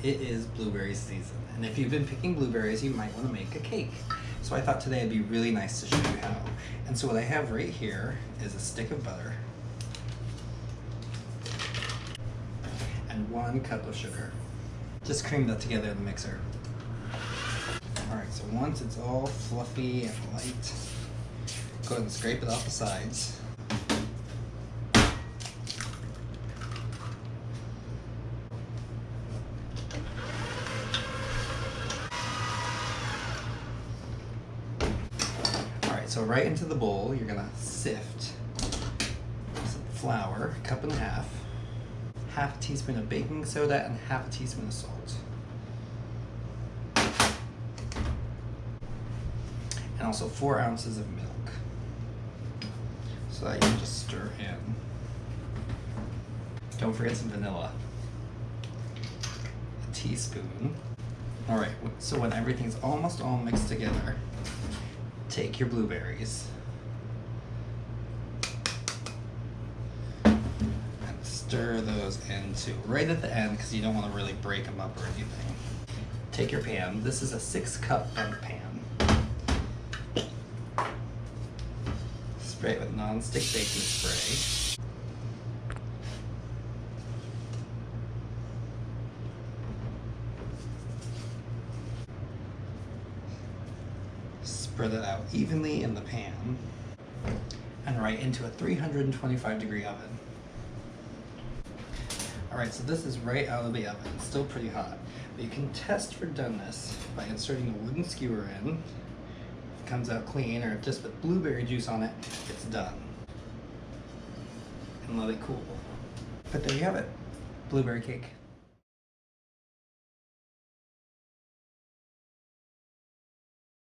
It is blueberry season, and if you've been picking blueberries, you might want to make a cake. So I thought today it'd be really nice to show you how. And so what I have right here is a stick of butter and 1 cup of sugar. Just cream that together in the mixer. Alright, so once it's all fluffy and light, go ahead and scrape it off the sides. So right into the bowl, you're gonna sift some flour, 1.5 cups, 1/2 teaspoon of baking soda, and 1/2 teaspoon of salt. And also 4 ounces of milk. So that you can just stir in. Don't forget some vanilla. A teaspoon. All right, so when everything's almost all mixed together, take your blueberries and stir those into right at the end because you don't want to really break them up or anything. Take your pan. This is a 6-cup Bundt pan. Spray it with non-stick baking spray. Spread it out evenly in the pan and right into a 325-degree oven. Alright, so this is right out of the oven. It's still pretty hot, but you can test for doneness by inserting a wooden skewer in. If it comes out clean or just with blueberry juice on it, it's done. And let it cool. But there you have it, blueberry cake.